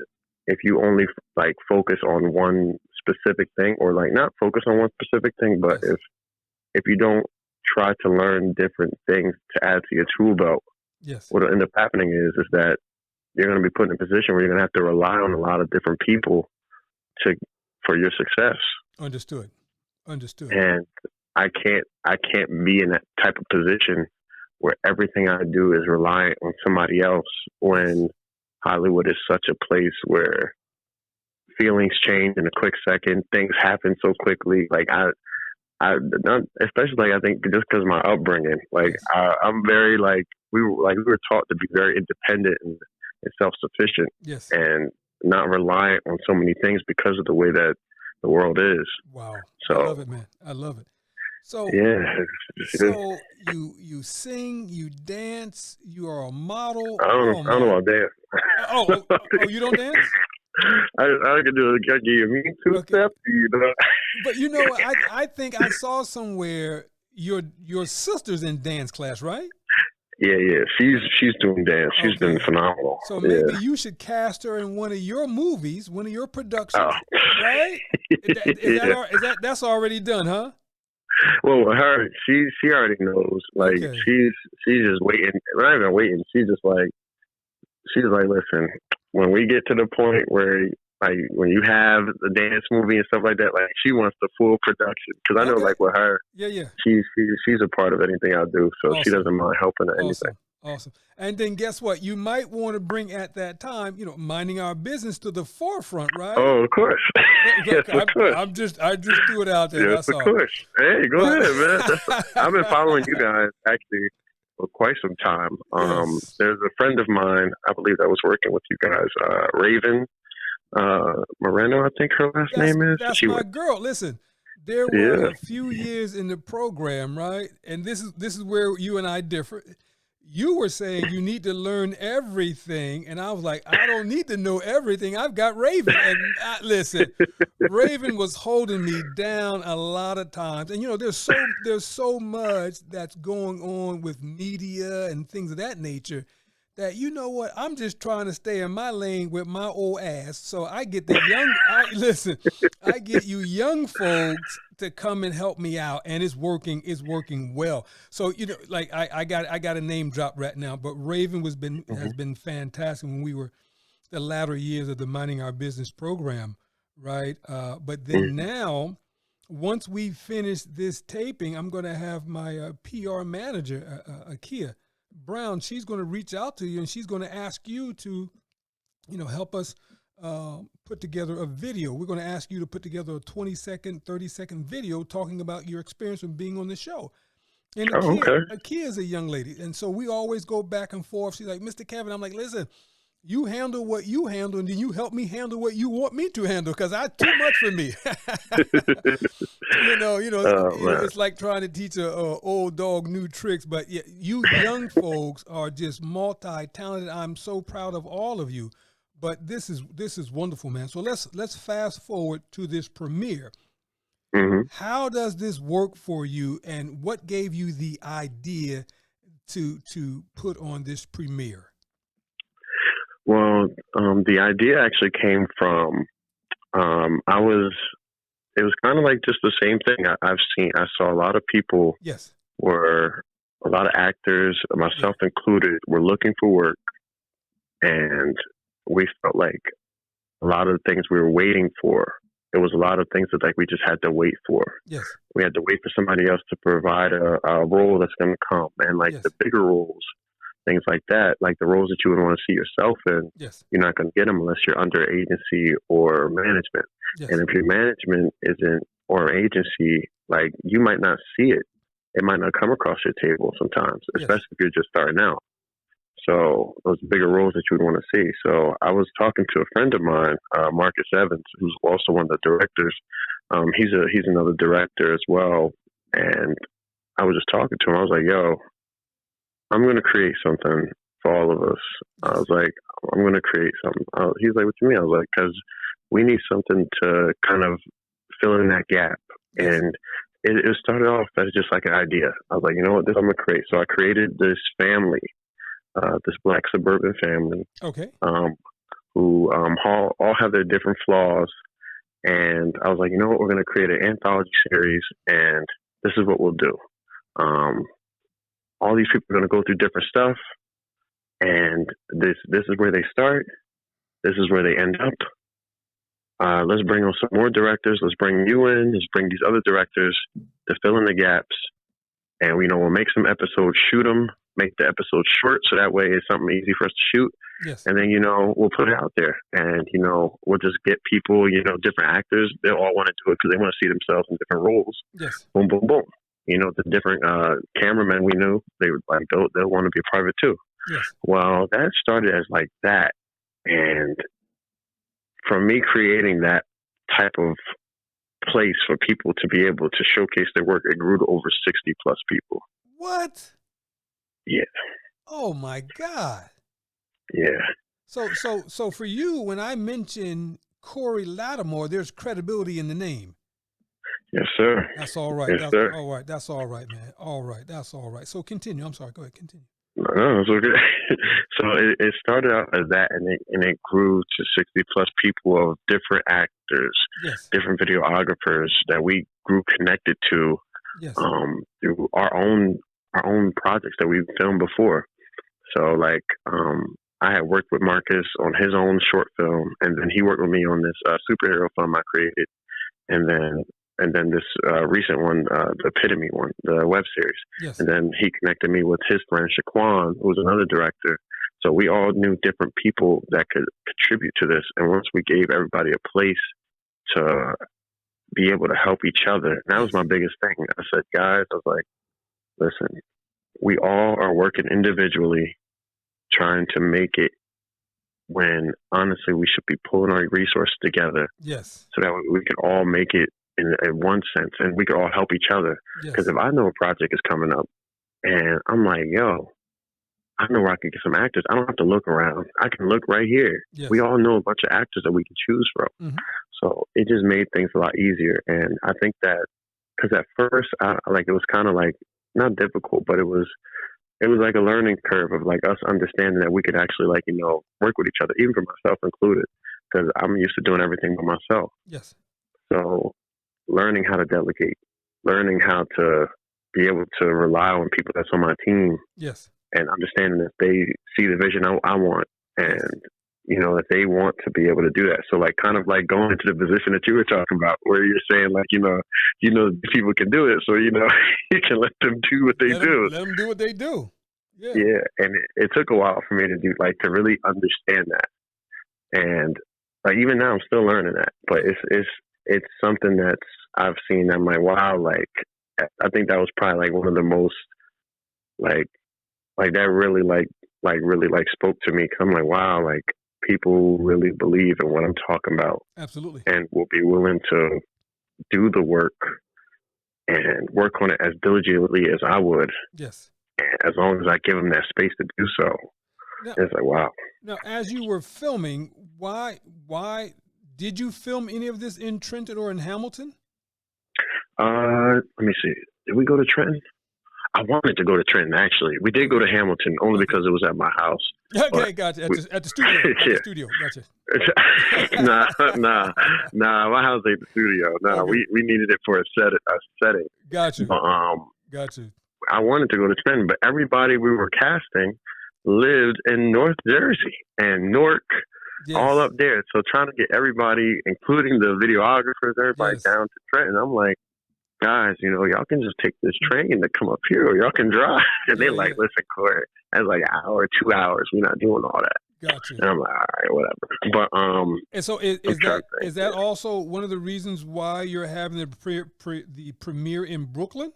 if you only like focus on one specific thing, or like not focus on one specific thing, but if you don't try to learn different things to add to your tool belt, what'll end up happening is that you're going to be put in a position where you're going to have to rely on a lot of different people for your success. Understood. And I can't be in that type of position where everything I do is reliant on somebody else, when Hollywood is such a place where feelings change in a quick second. Things happen so quickly. Like especially like I think just because of my upbringing, like I'm very like we were taught to be very independent and self-sufficient, and not reliant on so many things because of the way that the world is. Wow. So I love it, man. I love it. So so you sing, you dance, you are a model. I don't know about dance. Oh, you don't dance? I can do it. I give you a mean two-step, you know. But you know, I think I saw somewhere your sister's in dance class, right? Yeah. She's doing dance. She's been phenomenal. So maybe you should cast her in one of your movies, one of your productions, right? That's already done, huh? Well, with her, she already knows. Like she's just waiting. Not even waiting. She's like, listen. When we get to the point where, like, when you have the dance movie and stuff like that, like, she wants the full production. Because I know, like, with her, she's a part of anything I do, so she doesn't mind helping at anything. Awesome. And then guess what? You might want to bring at that time, minding our business to the forefront, right? Oh, of course. Look, of course. I just threw it out there. Yes, that's of course. Hey, go ahead, man. I've been following you guys actually for quite some time. There's a friend of mine, I believe, that was working with you guys, Raven Moreno, I think her last name is. That's my girl. Listen. There were a few years in the program, right? And this is where you and I differ. You were saying you need to learn everything, and I was like, I don't need to know everything. I've got Raven, and listen, Raven was holding me down a lot of times. And there's so much that's going on with media and things of that nature that, you know what, I'm just trying to stay in my lane with my old ass. So I get I get you young folks to come and help me out, and it's working well. So, like I got a name drop right now, but Raven has been fantastic when we were the latter years of the Minding Our Business program, right? But then now, once we finish this taping, I'm going to have my PR manager, Akia Brown, she's going to reach out to you, and she's going to ask you to, help us put together a video. We're going to ask you to put together a 20-second, 30-second video talking about your experience of being on the show. And Akia is a young lady, and so we always go back and forth. She's like, Mr. Kevin, I'm like, listen, you handle what you handle, and then you help me handle what you want me to handle, because I too much for me. It's like trying to teach a old dog new tricks. But you young folks are just multi-talented. I'm so proud of all of you. But this is wonderful, man. So let's fast forward to this premiere. Mm-hmm. How does this work for you, and what gave you the idea to put on this premiere? Well, the idea actually came from, it was kind of like just the same thing I saw a lot of people a lot of actors, myself included, were looking for work, and we felt like a lot of the things we were waiting for it was a lot of things that like we just had to wait for. Yes. We had to wait for somebody else to provide a role that's going to come, and like Yes. the bigger roles, things like that, like the roles that you would want to see yourself in. Yes. You're not going to get them unless you're under agency or management. Yes. And if your management isn't or agency, like you might not see it. It might not come across your table sometimes, especially if you're just starting out. So those bigger roles that you would want to see. So I was talking to a friend of mine, Marcus Evans, who's also one of the directors. He's another director as well. And I was just talking to him. I was like, yo, I'm going to create something for all of us. I was like, I'm going to create something. He's like, what do you mean? I was like, because we need something to kind of fill in that gap. And it started off as just like an idea. I was like, you know what, this I'm going to create. So I created this family, this Black suburban family, who all have their different flaws. And I was like, you know what, we're going to create an anthology series, and this is what we'll do. All these people are going to go through different stuff, and this is where they start. This is where they end up. Let's bring on some more directors. Let's bring you in. Let's bring these other directors to fill in the gaps. And, we'll make some episodes, shoot them, make the episodes short, so that way it's something easy for us to shoot. Yes. And then, we'll put it out there. And, we'll just get people, different actors. They'll all want to do it because they want to see themselves in different roles. Yes. Boom, boom, boom. The different cameramen we knew, they would they'll want to be a part of it too. Yes. Well, that started as like that. And from me creating that type of place for people to be able to showcase their work, it grew to over 60 plus people. What? Yeah. Oh my God. Yeah. So for you, when I mention Corey Laramore, there's credibility in the name. Yes, sir. That's all right. Yes, sir. All right. That's all right, man. All right. That's all right. So continue. I'm sorry. Go ahead. Continue. No, it's okay. So it started out as that, and it grew to 60 plus people of different actors, yes, different videographers that we grew connected to, yes, through our own projects that we've filmed before. So like, I had worked with Marcus on his own short film, and then he worked with me on this superhero film I created, and then this recent one, the Epitome one, the web series. yes, And then he connected me with his friend Shaquan, who was another director. So we all knew different people that could contribute to this. And once we gave everybody a place to be able to help each other, and that was my biggest thing. I said, guys, I was like, listen, we all are working individually, trying to make it, when honestly we should be pulling our resources together. yes, So that we could all make it in one sense, and we could all help each other. Because if I know a project is coming up and I'm like, yo, I know where I can get some actors, I don't have to look around. I can look right here. yes. We all know a bunch of actors that we can choose from. Mm-hmm. So it just made things a lot easier. And I think that because at first, it was kind of like not difficult, but it was like a learning curve of like us understanding that we could actually work with each other, even for myself included, because I'm used to doing everything by myself. Yes. So learning how to delegate, learning how to be able to rely on people that's on my team, yes, and understanding that they see the vision I want, and that they want to be able to do that. So kind of going into the position that you were talking about, where you're saying people can do it, so you can let them do what they do. Let them do what they do. Yeah. Yeah, and it took a while for me to do to really understand that, and even now I'm still learning that, but it's something that's I've seen. I'm like, wow, I think that was probably one of the most that really really spoke to me. 'Cause I'm like, wow, people really believe in what I'm talking about. Absolutely. And will be willing to do the work and work on it as diligently as I would. Yes. As long as I give them that space to do so. Now, it's like, wow. Now, as you were filming, why did you film any of this in Trenton or in Hamilton? Let me see. Did we go to Trenton? I wanted to go to Trenton, actually. We did go to Hamilton only because it was at my house. Okay, gotcha. At the studio. Yeah. The studio, gotcha. Nah. My house ain't the studio. No, okay. we needed it for a setting. Gotcha. But, gotcha. I wanted to go to Trenton, but everybody we were casting lived in North Jersey and Newark. all up there. So trying to get everybody, including the videographers, everybody down to Trenton. I'm like, guys, y'all can just take this train to come up here, or y'all can drive. And they're like, listen, Corey, that's like an hour, 2 hours. We're not doing all that. Gotcha. And I'm like, all right, whatever. But and so is that also one of the reasons why you're having the premiere in Brooklyn?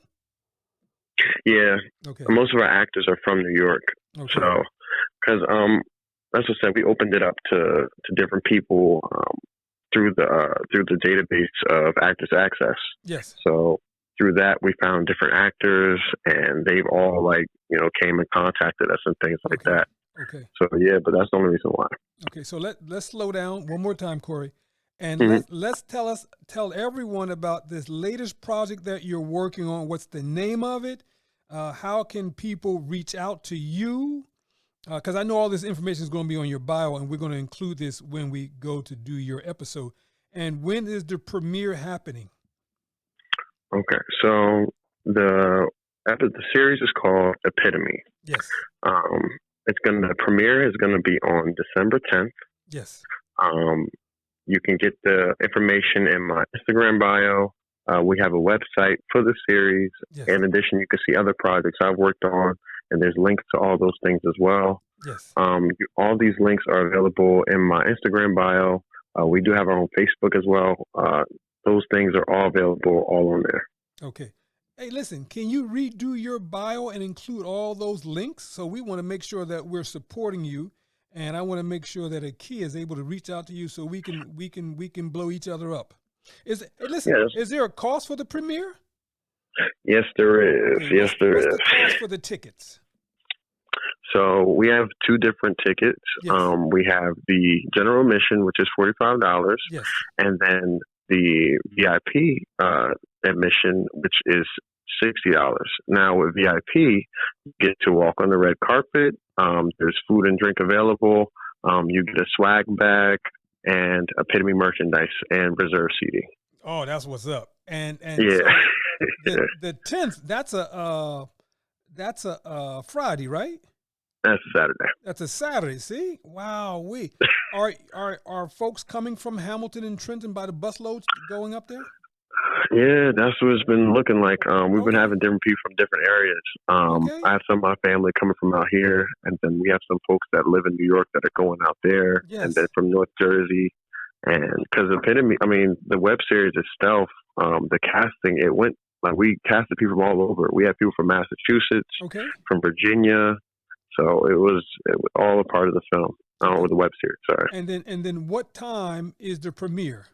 Yeah. Okay. Most of our actors are from New York. Okay. So, because that's what I said, we opened it up to different people through the database of Actors Access. Yes. So through that, we found different actors, and they've all came and contacted us and things like that. Okay. So yeah, but that's the only reason why. Okay, so let's slow down one more time, Corey, and let's tell everyone about this latest project that you're working on. What's the name of it? How can people reach out to you? Because I know all this information is going to be on your bio, and we're going to include this when we go to do your episode. And when is the premiere happening? Okay, so the series is called Epitome. Yes. The premiere is going to be on December 10th. Yes. You can get the information in my Instagram bio. We have a website for the series. Yes. In addition, you can see other projects I've worked on, and there's links to all those things as well. Yes. All these links are available in my Instagram bio. We do have our own Facebook as well. Those things are all available all on there. Okay. Hey, listen, can you redo your bio and include all those links? So we want to make sure that we're supporting you, and I want to make sure that Akia is able to reach out to you so we can blow each other up. Is there a cost for the premiere? Yes, there is. Okay, yes, there is. What's the cost for the tickets? So we have two different tickets. Yes. We have the general admission, which is $45. Yes. And then the VIP admission, which is $60. Now with VIP, you get to walk on the red carpet. There's food and drink available. You get a swag bag and Epitome merchandise and reserve seating. Oh, that's what's up. And yeah. So the 10th, that's a Friday, right? That's a Saturday. That's a Saturday. See? Wow. Are folks coming from Hamilton and Trenton by the busloads going up there? Yeah, that's what it's been looking like. We've been having different people from different areas. I have some of my family coming from out here, and then we have some folks that live in New York that are going out there, and then from North Jersey. And because Epitome, the web series itself, the casting, we casted people from all over. We had people from Massachusetts, from Virginia. So it was all a part of the film, or the web series. Sorry. And then what time is the premiere?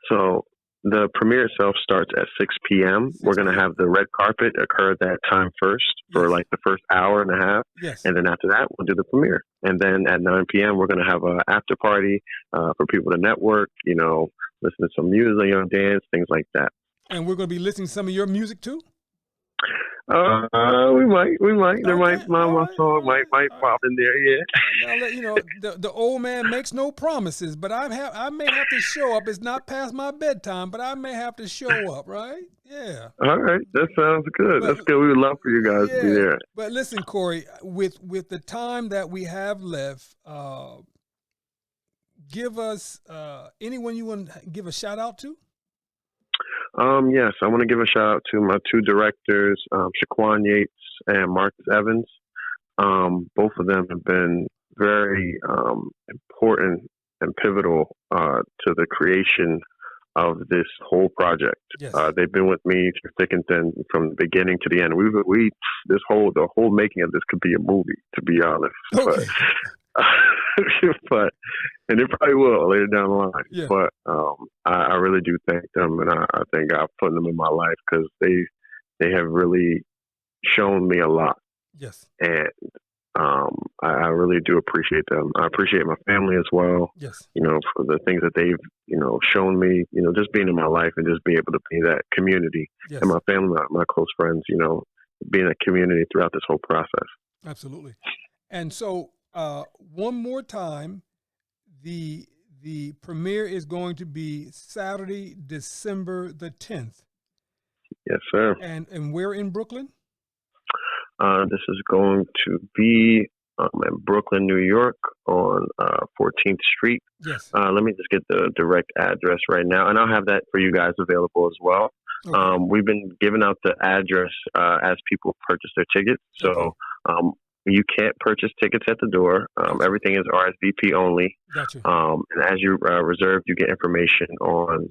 So the premiere itself starts at 6 p.m. We're going to have the red carpet occur at that time first for like the first hour and a half. Yes. And then after that, we'll do the premiere. And then at 9 p.m., we're going to have an after party for people to network, listen to some music, dance, things like that. And we're going to be listening to some of your music too? We might. There might my song might pop in there. Yeah. Now, the old man makes no promises, but I may have to show up. It's not past my bedtime, but I may have to show up. Right? Yeah. All right, that sounds good. That's good. We would love for you guys to be there. But listen, Corey, with the time that we have left, give us anyone you want to give a shout out to. Yes, I want to give a shout out to my two directors, Shaquan Yates and Marcus Evans. Both of them have been very important and pivotal to the creation of this whole project. Yes. They've been with me through thick and thin from the beginning to the end. The whole making of this could be a movie, to be honest. Okay. And it probably will later down the line. Yeah. But I really do thank them, and I thank God for putting them in my life because they have really shown me a lot. Yes. And I really do appreciate them. I appreciate my family as well. Yes. For the things that they've shown me. Just being in my life and just being able to be that community. Yes. And my family, my close friends. Being a community throughout this whole process. Absolutely. And so. One more time, the premiere is going to be Saturday, December the 10th. Yes, sir. And where in Brooklyn? This is going to be in Brooklyn, New York, on 14th Street. Yes. Let me just get the direct address right now, and I'll have that for you guys available as well. Okay. We've been giving out the address as people purchase their tickets. So you can't purchase tickets at the door. Everything is RSVP only. Gotcha. And as you reserve, you get information on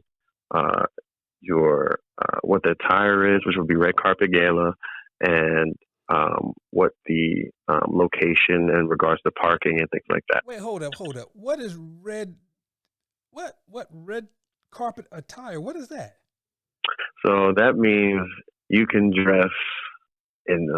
your what the attire is, which will be red carpet gala, and what the location in regards to parking and things like that. Wait, hold up. What is red? What red carpet attire? What is that? So that means you can dress in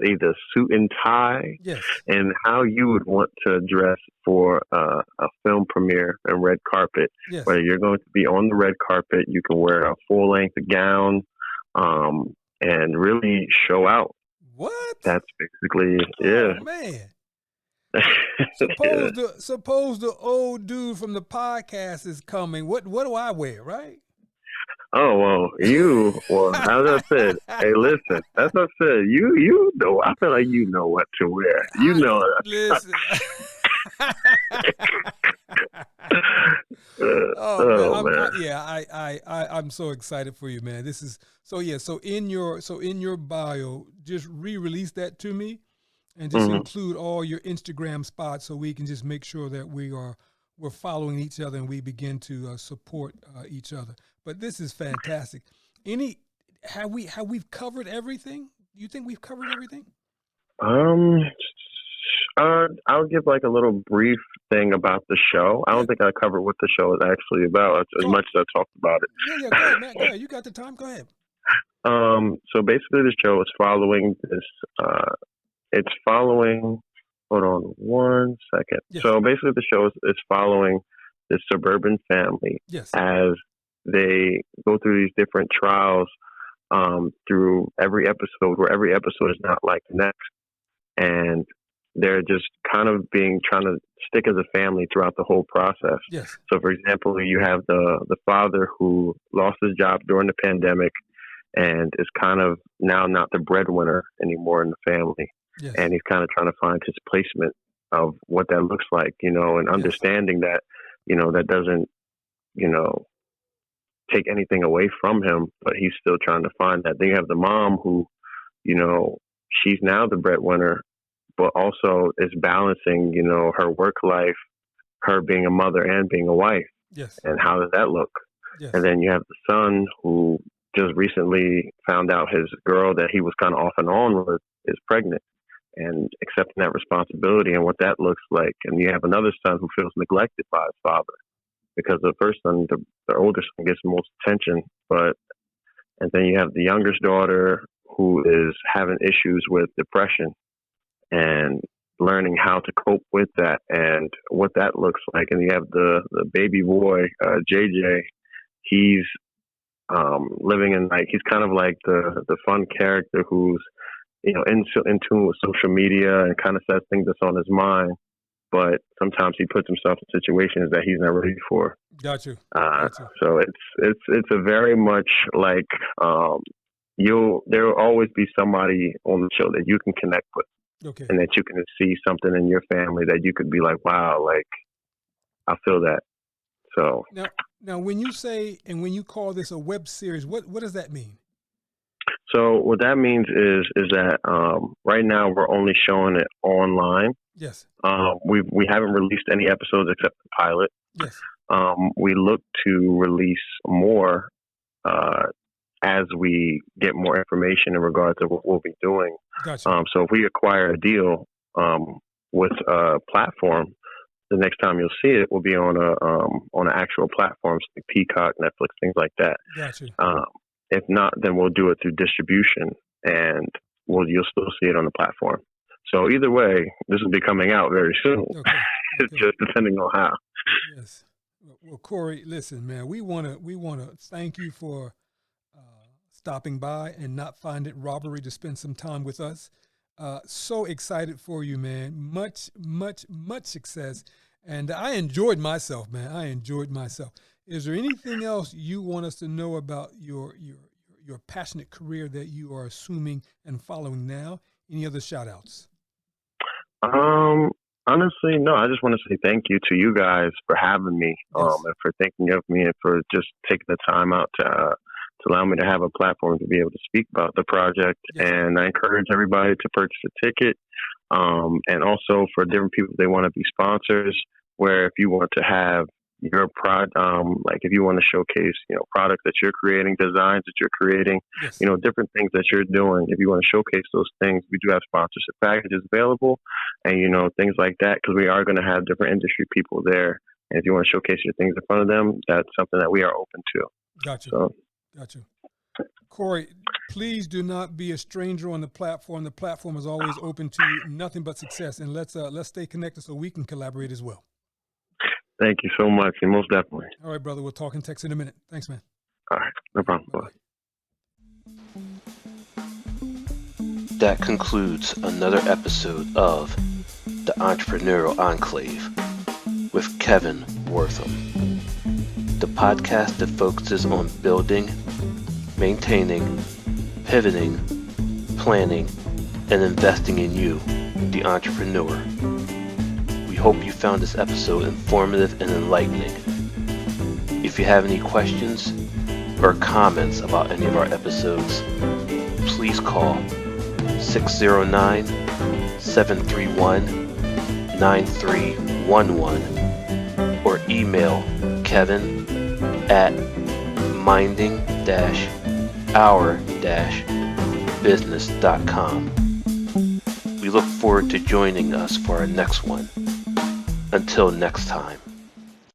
either suit and tie, yes, and how you would want to dress for a film premiere and red carpet. Yes. Whether you're going to be on the red carpet, you can wear a full-length gown and really show out. What? That's basically, oh, man. Suppose the old dude from the podcast is coming. What do I wear, right? Oh, well, as I said, hey, listen, as I said, you know, I feel like you know what to wear. You know that. Listen. I'm so excited for you, man. This is so in your bio, just re-release that to me and just include all your Instagram spots so we can just make sure that we're following each other and we begin to support each other. But this is fantastic. Have we covered everything? Do you think we've covered everything? I'll give like a little brief thing about the show. I don't think I covered what the show is actually about as much as I talked about it. Yeah, go ahead, Matt. Go ahead. You got the time. Go ahead. So basically, the show is following this. It's following. Hold on one second. Yes. So basically, the show is following this suburban family as they go through these different trials through every episode, where every episode is not like the next, and they're just kind of trying to stick as a family throughout the whole process. Yes. So, for example, you have the father who lost his job during the pandemic and is kind of now not the breadwinner anymore in the family. Yes. And he's kind of trying to find his placement of what that looks like, and understanding that, that doesn't, take anything away from him, but he's still trying to find that. Then you have the mom who, she's now the breadwinner, but also is balancing, her work life, her being a mother and being a wife. Yes. And how does that look? Yes. And then you have the son who just recently found out his girl that he was kind of off and on with is pregnant, and accepting that responsibility and what that looks like. And you have another son who feels neglected by his father because the first son, the older son, gets most attention. And then you have the youngest daughter who is having issues with depression and learning how to cope with that and what that looks like. And you have the baby boy, JJ. He's living in he's kind of like the fun character who's in tune with social media and kind of says things that's on his mind, but sometimes he puts himself in situations that he's not ready for. Got you. So it's a very much like there will always be somebody on the show that you can connect with, and that you can see something in your family that you could be like, wow, like I feel that. So now when you say and when you call this a web series, what does that mean? So what that means is that right now we're only showing it online. Yes. We haven't released any episodes except the pilot. Yes. We look to release more as we get more information in regards to what we'll be doing. Gotcha. So if we acquire a deal with a platform, the next time you'll see it will be on an actual platform, like Peacock, Netflix, things like that. Gotcha. If not, then we'll do it through distribution, and you'll still see it on the platform. So either way, this will be coming out very soon. Okay. It's just depending on how. Yes. Well, Corey, listen, man, we want to thank you for stopping by and not find it robbery to spend some time with us. So excited for you, man. Much success. And I enjoyed myself, man. I enjoyed myself. Is there anything else you want us to know about your passionate career that you are assuming and following now? Any other shout outs? Honestly, no. I just want to say thank you to you guys for having me, and for thinking of me, and for just taking the time out to allow me to have a platform to be able to speak about the project. Yes. And I encourage everybody to purchase a ticket. And also for different people, they want to be sponsors. Where if you want to have your product, like if you want to showcase, products that you're creating, designs that you're creating, Yes. Different things that you're doing. If you want to showcase those things, we do have sponsorship packages available, and things like that, because we are going to have different industry people there. And if you want to showcase your things in front of them, that's something that we are open to. Gotcha. So, Gotcha. Corey, please do not be a stranger on the platform. The platform is always open to you. Nothing but success, and let's stay connected so we can collaborate as well. Thank you so much, and most definitely. All right, brother. We'll talk and text in a minute. Thanks, man. All right. No problem. Bye. That concludes another episode of The Entrepreneurial Enclave with Kevin Wortham, the podcast that focuses on building, maintaining, pivoting, planning, and investing in you, the entrepreneur. We hope you found this episode informative and enlightening. If you have any questions or comments about any of our episodes, please call 609-731-9311 or email kevin@minding-our-business.com. We look forward to joining us for our next one. Until next time.